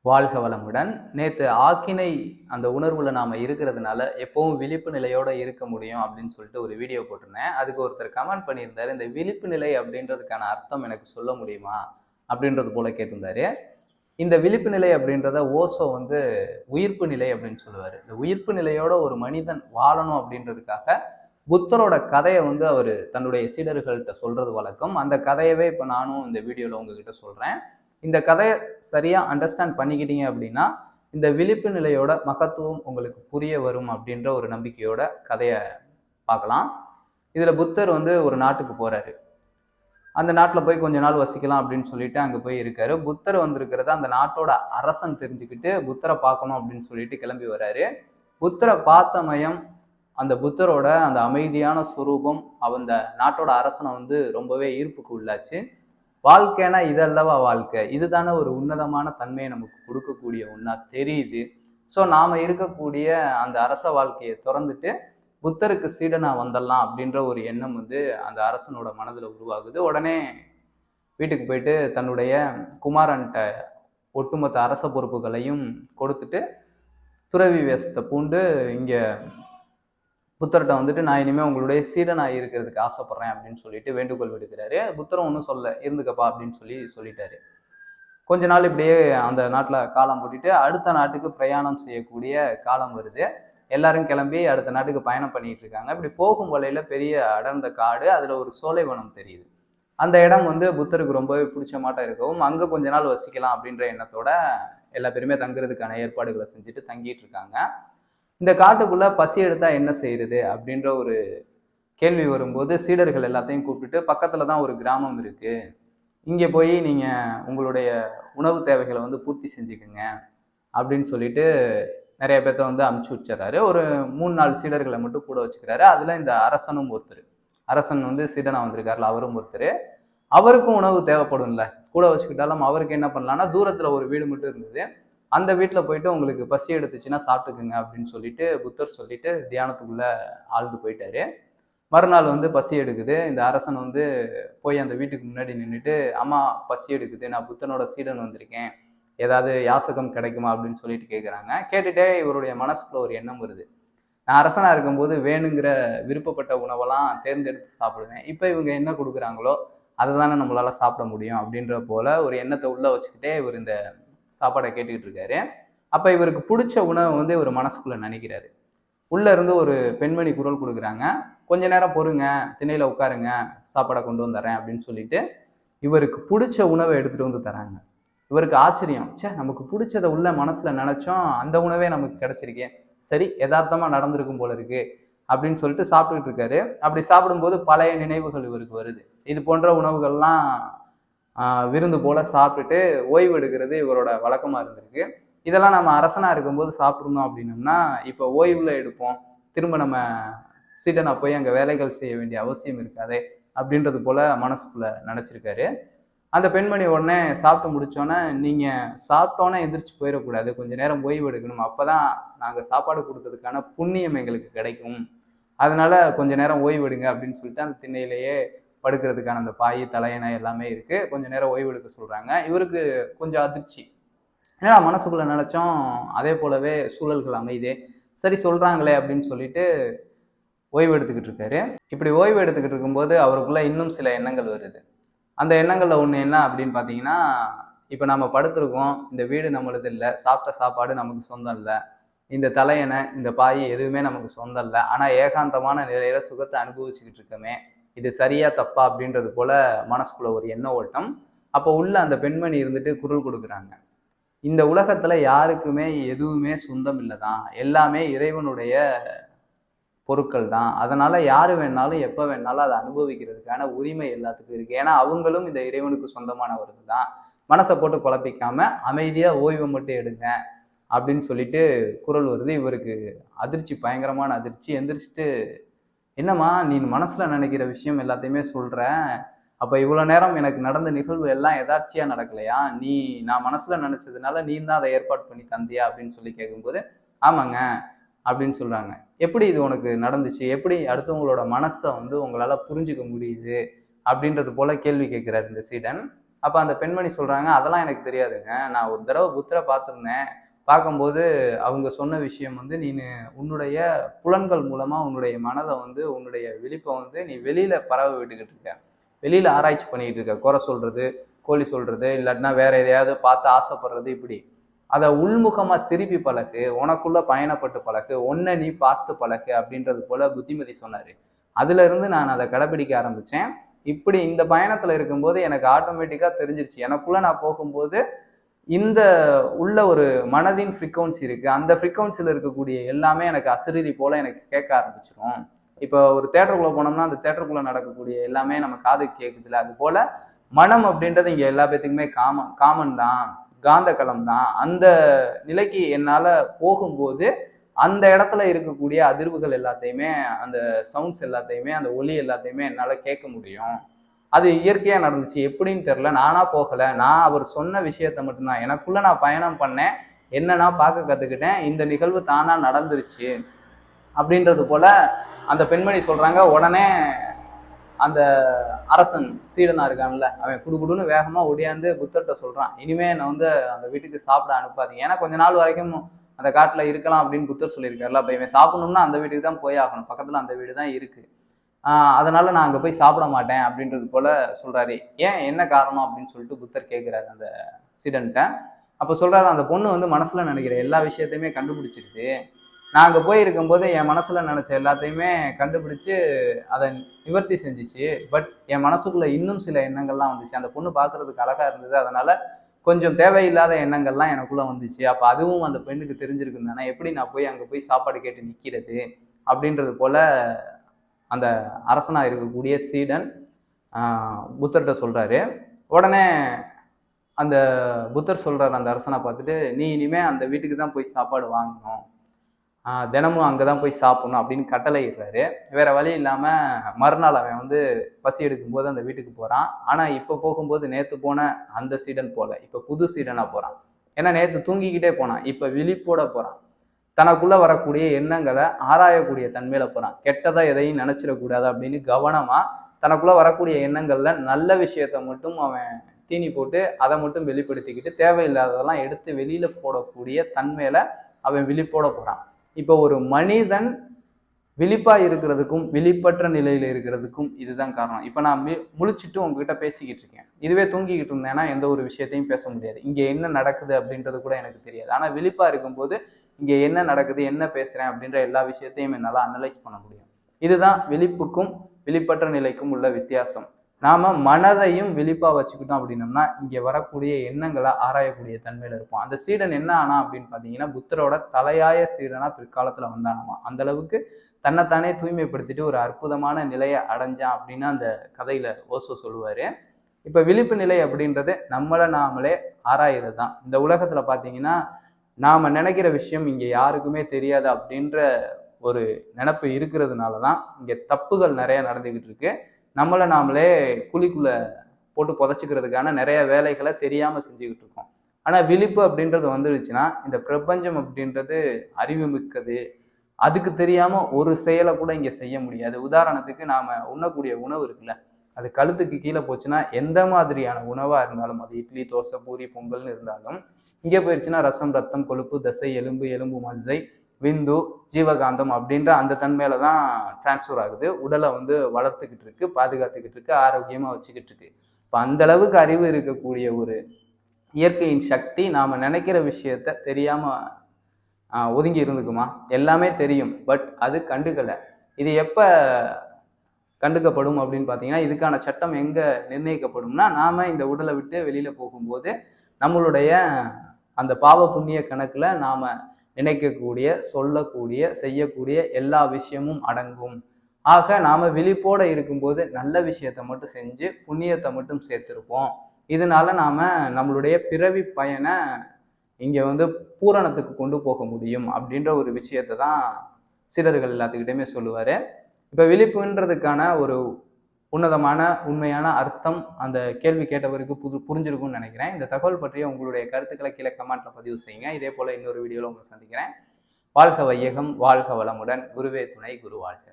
வாழ்க வளமுடன். நேத்து ஆக்கினை அந்த உணர்வுல நாம இருக்கிறதுனால, எப்பவும் விழிப்பு நிலையோட இருக்க முடியும் அப்படின்னு சொல்லிட்டு ஒரு வீடியோ போட்டிருந்தேன். அதுக்கு ஒருத்தர் கமெண்ட் பண்ணியிருந்தாரு. இந்த விழிப்பு நிலை அப்படின்றதுக்கான அர்த்தம் எனக்கு சொல்ல முடியுமா? அப்படின்றது போல கேட்டிருந்தாரு. இந்த விழிப்பு நிலை அப்படின்றத ஓஷோ உயிர்ப்பு நிலை அப்படின்னு சொல்லுவாரு. இந்த உயிர்ப்பு நிலையோட ஒரு மனிதன் வாழணும் அப்படின்றதுக்காக, புத்தரோட கதையை அவரு தன்னுடைய சீடர்கள்ட்ட சொல்றது வழக்கம். அந்த கதையவே இப்ப நானும் இந்த வீடியோல உங்ககிட்ட சொல்றேன். இந்த கதையை சரியா அண்டர்ஸ்டாண்ட் பண்ணிக்கிட்டீங்க அப்படின்னா, இந்த விழிப்பு நிலையோட மகத்துவம் உங்களுக்கு புரிய வரும் அப்படின்ற ஒரு நம்பிக்கையோட கதையை பார்க்கலாம். இதுல புத்தர் ஒரு நாட்டுக்கு போறாரு. அந்த நாட்டுல போய் கொஞ்ச நாள் வசிக்கலாம் அப்படின்னு சொல்லிட்டு அங்க போய் இருக்காரு. புத்தர் வந்திருக்கிறத அந்த நாட்டோட அரசன் தெரிஞ்சுக்கிட்டு புத்தரை பார்க்கணும் அப்படின்னு சொல்லிட்டு கிளம்பி வர்றாரு. புத்தரை பார்த்தமயம் அந்த புத்தரோட அந்த அமைதியான சுரூபம் அந்த நாட்டோட அரசனை ரொம்பவே ஈர்ப்புக்கு உள்ளாச்சு. வாழ்க்கைனா இதல்லவா வாழ்க்கை, இதுதானே ஒரு உன்னதமான தன்மையை நமக்கு கொடுக்கக்கூடிய ஒன்றா தெரியுது. ஸோ நாம் இருக்கக்கூடிய அந்த அரச வாழ்க்கையை திறந்துட்டு புத்தருக்கு சீடனா வந்துடலாம் அப்படின்ற ஒரு எண்ணம் அந்த அரசனோட மனதில் உருவாகுது. உடனே வீட்டுக்கு போயிட்டு தன்னுடைய குமாரன்கிட்ட ஒட்டுமொத்த அரச பொறுப்புகளையும் கொடுத்துட்டு துறவி வேஷத்தை பூண்டு இங்கே புத்தர்கிட்ட நான் இனிமேல் உங்களுடைய சீடனாக இருக்கிறதுக்கு ஆசைப்படுறேன் அப்படின்னு சொல்லிட்டு வேண்டுகோள் விடுக்கிறாரு. புத்தரும் ஒன்றும் சொல்ல, இருந்துக்கப்பா அப்படின்னு சொல்லிட்டாரு. கொஞ்ச நாள் இப்படியே அந்த நாட்டில் காலம் போட்டுட்டு அடுத்த நாட்டுக்கு பிரயாணம் செய்யக்கூடிய காலம் வருது. எல்லாரும் கிளம்பி அடுத்த நாட்டுக்கு பயணம் பண்ணிட்டு இருக்காங்க. இப்படி போகும் வழியில பெரிய அடர்ந்த காடு, அதுல ஒரு சோலைவனம் தெரியுது. அந்த இடம் புத்தருக்கு ரொம்பவே பிடிச்ச மாட்டம் இருக்கவும் அங்க கொஞ்ச நாள் வசிக்கலாம் அப்படின்ற எண்ணத்தோட எல்லா பேருமே தங்குறதுக்கான ஏற்பாடுகளை செஞ்சுட்டு தங்கிட்டு இருக்காங்க. இந்த காட்டுக்குள்ள பசி எடுத்தா என்ன செய்யறது அப்படின்ற ஒரு கேள்வி வரும்போது சீடர்கள் எல்லாத்தையும் கூப்பிட்டுட்டு பக்கத்துல தான் ஒரு கிராமம் இருக்கு, இங்க போய் நீங்க உங்களுடைய உணவு தேவைகளை பூர்த்தி செஞ்சுக்குங்க அப்படின்னு சொல்லிட்டு நிறைய பேர்த்த அமுச்சு வச்சிடறாரு. ஒரு 3-4 சீடர்களை மட்டும் கூட வச்சுக்கிறாரு. அதுல இந்த அரசனும் ஒருத்தர். அரசன் சீடனா வந்திருக்காருல, அவரும் ஒருத்தர். அவருக்கும் உணவு தேவைப்படும்ல, கூட வச்சுக்கிட்டாலும் அவருக்கு என்ன பண்ணலாம்னா தூரத்துல ஒரு வீடு மட்டும் இருந்தது. அந்த வீட்டில் போயிட்டு உங்களுக்கு பசி எடுத்துச்சுன்னா சாப்பிட்டுக்குங்க அப்படின்னு சொல்லிட்டு புத்தர் சொல்லிட்டு தியானத்துக்குள்ள ஆழ்ந்து போயிட்டாரு. மறுநாள் பசி எடுக்குது. இந்த அரசன் போய் அந்த வீட்டுக்கு முன்னாடி நின்றுட்டு, அம்மா பசி எடுக்குது, நான் புத்தனோட சீடன் வந்திருக்கேன், ஏதாவது யாசகம் கிடைக்குமா அப்படின்னு சொல்லிட்டு கேட்குறாங்க. கேட்டுட்டே இவருடைய மனசுக்குள்ள ஒரு எண்ணம் வருது. நான் அரசனாக இருக்கும்போது வேணுங்கிற விருப்பப்பட்ட உணவெல்லாம் தேர்ந்தெடுத்து சாப்பிடுவேன். இப்போ இவங்க என்ன கொடுக்குறாங்களோ அதை தானே நம்மளால சாப்பிட முடியும் அப்படின்ற போல ஒரு எண்ணத்தை உள்ள வச்சுக்கிட்டே இவர் இந்த சாப்பாடை கேட்டுக்கிட்டு இருக்காரு. அப்ப இவருக்கு பிடிச்ச உணவை இவர் மனசுக்குள்ள நினைக்கிறாரு. உள்ள இருந்து ஒரு பெண்மணி குரல் கொடுக்குறாங்க, கொஞ்ச நேரம் பொறுங்க, திணையில உட்காருங்க, சாப்பாடை கொண்டு வந்துடுறேன் அப்படின்னு சொல்லிட்டு இவருக்கு பிடிச்ச உணவை எடுத்துட்டு தராங்க. இவருக்கு ஆச்சரியம், நமக்கு பிடிச்சதை உள்ள மனசுல நினைச்சோம், அந்த உணவே நமக்கு கிடைச்சிருக்கே, சரி யதார்த்தமா நடந்திருக்கும் போல இருக்கு அப்படின்னு சொல்லிட்டு சாப்பிட்டுட்டு இருக்காரு. அப்படி சாப்பிடும்போது பழைய நினைவுகள் இவருக்கு வருது. இது போன்ற உணவுகள்லாம் விருந்து போல சாப்பிட்டுட்டு ஓய்வு எடுக்கிறது இவரோட வழக்கமா இருந்திருக்கு. இதெல்லாம் நம்ம அரசனா இருக்கும்போது சாப்பிடணும் அப்படின்னோம்னா இப்போ ஓய்வுல எடுப்போம், திரும்ப நம்ம சீடனா போய் அங்க வேலைகள் செய்ய வேண்டிய அவசியம் இருக்காதே அப்படின்றது போல மனசுக்குள்ள நினைச்சிருக்காரு. அந்த பெண்மணி உடனே சாப்பிட்டு முடிச்சோன்னே, நீங்க சாப்பிட்டோன்னே எந்திரிச்சு போயிடக்கூடாது, கொஞ்ச நேரம் ஓய்வு எடுக்கணும், அப்பதான் நாங்க சாப்பாடு கொடுத்ததுக்கான புண்ணியம் எங்களுக்கு கிடைக்கும், அதனால கொஞ்ச நேரம் ஓய்வு எடுங்க அப்படின்னு சொல்லிட்டு அந்த திண்ணையிலேயே படுக்கிறதுக்கான அந்த பாய் தலையணை எல்லாமே இருக்கு, கொஞ்ச நேரம் ஓய்வு எடுக்க சொல்றாங்க. இவருக்கு கொஞ்சம் அதிர்ச்சி, ஏன்னா மனசுக்குள்ள நினைச்சோம், அதே போலவே சூழல்கள் அமைதே, சரி சொல்றாங்களே அப்படின்னு சொல்லிட்டு ஓய்வு எடுத்துக்கிட்டு இருக்காரு. இப்படி ஓய்வு எடுத்துக்கிட்டு இருக்கும்போது அவருக்குள்ள இன்னும் சில எண்ணங்கள் வருது. அந்த எண்ணங்கள்ல ஒண்ணு என்ன அப்படின்னு பாத்தீங்கன்னா, இப்ப நம்ம படுத்திருக்கோம், இந்த வீடு நம்மளது இல்லை, சாப்பிட்ட சாப்பாடு நமக்கு சொந்தம் இல்லை, இந்த தலையணை இந்த பாய் எதுவுமே நமக்கு சொந்தம் இல்லை, ஆனா ஏகாந்தமான நிலையில சுகத்தை அனுபவிச்சுக்கிட்டு இருக்கமே, இது சரியா தப்பா அப்படின்றது போல மனசுக்குள்ள ஒரு எண்ண ஓட்டம். அப்போ உள்ள அந்த பெண்மணி இருந்துட்டு குரல் கொடுக்குறாங்க, இந்த உலகத்துல யாருக்குமே எதுவுமே சொந்தம் இல்லைதான், எல்லாமே இறைவனுடைய பொருட்கள் தான், அதனால யாரு வேணாலும் எப்ப வேணாலும் அதை அனுபவிக்கிறதுக்கான உரிமை எல்லாத்துக்கும் இருக்கு, ஏன்னா அவங்களும் இந்த இறைவனுக்கு சொந்தமானவர்கள் தான், மனசை போட்டு குழப்பிக்காம அமைதியா ஓய்வை மட்டும் எடுங்க அப்படின்னு சொல்லிட்டு குரல் வருது. இவருக்கு அதிர்ச்சி, பயங்கரமான அதிர்ச்சி. எந்திரிச்சிட்டு, என்னம்மா நீ மனசுல நினைக்கிற விஷயம் எல்லாத்தையுமே சொல்ற, அப்ப இவ்வளவு நேரம் எனக்கு நடந்த நிகழ்வு எல்லாம் எதார்ச்சியா நடக்கலையா, நான் மனசுல நினைச்சதுனால நீ தான் அதை ஏற்பாடு பண்ணி தந்தியா அப்படின்னு சொல்லி கேட்கும்போது, ஆமாங்க அப்படின்னு சொல்றாங்க. எப்படி இது உனக்கு நடந்துச்சு, எப்படி அடுத்தவங்களோட மனசை உங்களால புரிஞ்சுக்க முடியுது அப்படின்றது போல கேள்வி கேட்கிறார் இந்த சீடன். அப்போ அந்த பெண்மணி சொல்கிறாங்க, அதெல்லாம் எனக்கு தெரியாதுங்க, நான் ஒரு தடவை புத்தரை பார்த்துருந்தேன், பார்க்கும்போது அவங்க சொன்ன விஷயம் வந்து நீனு உன்னுடைய புலன்கள் மூலமாக உன்னுடைய மனதை வந்து உன்னுடைய விழிப்பை வந்து நீ வெளியில் பரவ விட்டுக்கிட்டு இருக்க, வெளியில் ஆராய்ச்சி பண்ணிக்கிட்டு இருக்க, குறை சொல்கிறது, கோழி சொல்கிறது, இல்லாட்டினா வேற எதையாவது பார்த்து ஆசைப்படுறது, இப்படி அதை உள்முகமாக திருப்பி பழகு, உனக்குள்ள பயணப்பட்டு பழகு, ஒன்றை நீ பார்த்து பழகு அப்படின்றது போல புத்திமதி சொன்னார். அதுல இருந்து நான் அதை கடைப்பிடிக்க ஆரம்பித்தேன். இப்படி இந்த பயணத்தில் இருக்கும்போது எனக்கு ஆட்டோமேட்டிக்காக தெரிஞ்சிருச்சு, எனக்குள்ள நான் போகும்போது இந்த உள்ள ஒரு மனதின் ஃப்ரீக்வன்சி இருக்கு, அந்த ஃப்ரீக்வன்சியில் இருக்கக்கூடிய எல்லாமே எனக்கு அசரீரி போல எனக்கு கேட்க ஆரம்பிச்சிடும். இப்போ ஒரு தேட்டருக்குள்ள போனோம்னா அந்த தேட்டருக்குள்ள நடக்கக்கூடிய எல்லாமே நம்ம காதுக்கு கேட்குதுல, அது போல மனம் அப்படின்றது இங்க எல்லா பேத்துக்குமே காமன் தான், காந்த களம் தான். அந்த நிலைக்கு என்னால போகும்போது அந்த இடத்துல இருக்கக்கூடிய அதிர்வுகள் எல்லாத்தையுமே, அந்த சவுண்ட்ஸ் எல்லாத்தையுமே, அந்த ஒலி எல்லாத்தையுமே என்னால கேட்க முடியும். அது இயற்கையா நடந்துச்சு, எப்படின்னு தெரியல, நானா போகல, நான் அவர் சொன்ன விஷயத்த மட்டும்தான் எனக்குள்ள நான் பயணம் பண்ணேன், என்ன நான் பார்க்க கத்துக்கிட்டேன், இந்த நிகழ்வு தானா நடந்துருச்சு அப்படின்றது போல அந்த பெண்மணி சொல்றாங்க. உடனே அந்த அரசன் சீடனா இருக்கான்ல, அவன் குடுகுடுன்னு வேகமா ஒடியாந்து புத்தர்கிட்ட சொல்றான், இனிமே என்னை வந்து அந்த வீட்டுக்கு சாப்பிட அனுப்பாதீங்க, ஏன்னா கொஞ்ச நாள் வரைக்கும் அந்த காட்டுல இருக்கலாம் அப்படின்னு புத்தர் சொல்லியிருக்காருல்ல, அப்ப இவன் சாப்பிடணும்னா அந்த வீட்டுக்கு தான் போய் ஆகணும், பக்கத்துல அந்த வீடு தான் இருக்கு, அதனால நான் அங்க போய் சாப்பிட மாட்டேன் அப்படின்றது போல சொல்றாரு. ஏன், என்ன காரணம் அப்படின்னு சொல்லிட்டு புத்தர் கேட்கிறாரு அந்த சீடன்ட்ட. அப்ப சொல்றாரு, அந்த பொண்ணு வந்து மனசுல நினைக்கிற எல்லா விஷயத்தையுமே கண்டுபிடிச்சிருக்கு, நான் அங்கே போயிருக்கும்போது என் மனசில் நினச்ச எல்லாத்தையுமே கண்டுபிடிச்சு அதை நிவர்த்தி செஞ்சிச்சு. பட் என் மனசுக்குள்ளே இன்னும் சில எண்ணங்கள்லாம் வந்துச்சு, அந்த பொண்ணு பார்க்குறதுக்கு அழகாக இருந்தது, அதனால் கொஞ்சம் தேவையில்லாத எண்ணங்கள்லாம் எனக்குள்ளே வந்துச்சு. அப்போ அதுவும் அந்த பெண்ணுக்கு தெரிஞ்சிருக்குன்னு தானே, எப்படி நான் போய் அங்கே போய் சாப்பாடு கேட்டு நிற்கிறது அப்படின்றது போல் அந்த அரசனாக இருக்கக்கூடிய சீடன் புத்தர்கிட்ட சொல்கிறாரு. உடனே அந்த புத்தர் சொல்கிறார் அந்த அரசனை பார்த்துட்டு, நீ இனிமேல் அந்த வீட்டுக்கு தான் போய் சாப்பாடு வாங்கணும், தினமும் அங்கே தான் போய் சாப்பிடணும் அப்படின்னு கட்டளை இடுறாரு. வேற வழி இல்லாமல் மறுநாள் அவன் வந்து பசி எடுக்கும்போது அந்த வீட்டுக்கு போகிறான். ஆனால் இப்போ போகும்போது நேற்று போன அந்த சீடன் போல இப்போ புது சீடனாக போகிறான். ஏன்னா நேற்று தூங்கிக்கிட்டே போனான், இப்போ விழிப்போட போகிறான், தனக்குள்ளே வரக்கூடிய எண்ணங்களை ஆராயக்கூடிய தன்மையில போகிறான். கெட்டதாக எதையும் நினச்சிடக்கூடாது அப்படின்னு கவனமாக தனக்குள்ளே வரக்கூடிய எண்ணங்களில் நல்ல விஷயத்த மட்டும் அவன் தீனி போட்டு அதை மட்டும் வெளிப்படுத்திக்கிட்டு தேவையில்லாததெல்லாம் எடுத்து வெளியில் போடக்கூடிய தன்மையில் அவன் விழிப்போட போகிறான். இப்போ ஒரு மனிதன் விழிப்பா இருக்கிறதுக்கும் விழிப்பற்ற நிலையில இருக்கிறதுக்கும் இதுதான் காரணம். இப்போ நான் முழிச்சிட்டு உங்ககிட்ட பேசிக்கிட்டு இருக்கேன், இதுவே தூங்கிக்கிட்டு இருந்தேன்னா எந்த ஒரு விஷயத்தையும் பேச முடியாது, இங்கே என்ன நடக்குது அப்படின்றது கூட எனக்கு தெரியாது. ஆனால் விழிப்பா இருக்கும்போது இங்கே என்ன நடக்குது, என்ன பேசுகிறேன் அப்படின்ற எல்லா விஷயத்தையும் என்னால் அனலைஸ் பண்ண முடியும். இதுதான் விழிப்புக்கும் விழிப்பற்ற நிலைக்கும் உள்ள வித்தியாசம். நாம மனதையும் விழிப்பா வச்சுக்கிட்டோம் அப்படின்னம்னா இங்கே வரக்கூடிய எண்ணங்களை ஆராயக்கூடிய தன்மையில இருப்போம். அந்த சீடன் என்ன ஆனா அப்படின்னு பார்த்தீங்கன்னா, புத்தரோட தலையாய சீடனா பிற்காலத்தில் வந்தானாமா. அந்த அளவுக்கு தன்னைத்தானே தூய்மைப்படுத்திட்டு ஒரு அற்புதமான நிலையை அடைஞ்சான் அப்படின்னு அந்த கதையில ஓசோ சொல்லுவாரு. இப்போ விழிப்பு நிலை அப்படின்றது நம்மளை நாமளே ஆராயிறது தான். இந்த உலகத்துல பார்த்தீங்கன்னா நாம நினைக்கிற விஷயம் இங்கே யாருக்குமே தெரியாது அப்படின்ற ஒரு நினப்பு இருக்கிறதுனால தான் இங்கே தப்புகள் நிறைய நடந்துக்கிட்டு இருக்கு. நம்மளை நாமளே குழிக்குள்ள போட்டு புதைச்சிக்கிறதுக்கான நிறைய வேலைகளை தெரியாமல் செஞ்சுக்கிட்டு இருக்கோம். ஆனால் விழிப்பு அப்படின்றது வந்துடுச்சுன்னா இந்த பிரபஞ்சம் அப்படின்றது அறிவு மிக்கது, அதுக்கு தெரியாமல் ஒரு செயலை கூட இங்கே செய்ய முடியாது. உதாரணத்துக்கு நாம் உண்ணக்கூடிய உணவு இருக்குல்ல, அது கழுத்துக்கு கீழே போச்சுன்னா எந்த மாதிரியான உணவாக இருந்தாலும், அது இட்லி, தோசை, பூரி, பொங்கல்னு இருந்தாலும், இங்கே போயிடுச்சுன்னா ரசம், ரத்தம், கொழுப்பு, தசை, எலும்பு, எலும்பு மஜ்ஜை, விந்து, ஜீவகாந்தம் அப்படின்ற அந்த தன்மையில தான் டிரான்ஸ்ஃபர் ஆகுது. உடலை வந்து வளர்த்துக்கிட்டு இருக்கு, பாதுகாத்துக்கிட்டு இருக்கு, ஆரோக்கியமாக வச்சுக்கிட்டு இருக்கு. இப்போ அந்த அளவுக்கு அறிவு இருக்கக்கூடிய ஒரு இயற்கையின் சக்தி நாம நினைக்கிற விஷயத்த தெரியாம ஒதுங்கி இருந்துக்குமா? எல்லாமே தெரியும், பட் அது கண்டுக்கலை. இது எப்ப கண்டுக்கப்படும் அப்படின்னு பார்த்தீங்கன்னா, இதுக்கான சட்டம் எங்க நிர்ணயிக்கப்படும்னா, நாம இந்த உடலை விட்டு வெளியில போகும்போது நம்மளுடைய அந்த பாவ புண்ணிய கணக்குல நாம நினைக்கக்கூடிய, சொல்லக்கூடிய, செய்யக்கூடிய எல்லா விஷயமும் அடங்கும். ஆக நாம விழிப்போட இருக்கும்போது நல்ல விஷயத்த மட்டும் செஞ்சு புண்ணியத்தை மட்டும் சேர்த்திருப்போம். இதனால நாம நம்மளுடைய பிறவி பயனை இங்க வந்து பூரணத்துக்கு கொண்டு போக முடியும் அப்படின்ற ஒரு விஷயத்தை தான் சீடர்கள் எல்லாத்துக்கிட்டையுமே சொல்லுவாரு. இப்ப விழிப்புன்றதுக்கான ஒரு உன்னதமான உண்மையான அர்த்தம் அந்த கேள்வி கேட்டவருக்கு புரிஞ்சிருக்கும்னு நினைக்கிறேன். இந்த தகவல் பற்றிய உங்களுடைய கருத்துக்களை கீழே கமெண்ட்ல பதிவு செய்யுங்க. இதே போல இன்னொரு வீடியோல உங்களை சந்திக்கிறேன். வாழ்க வையகம், வாழ்க வளமுடன், குருவே துணை, குரு வாழ்க.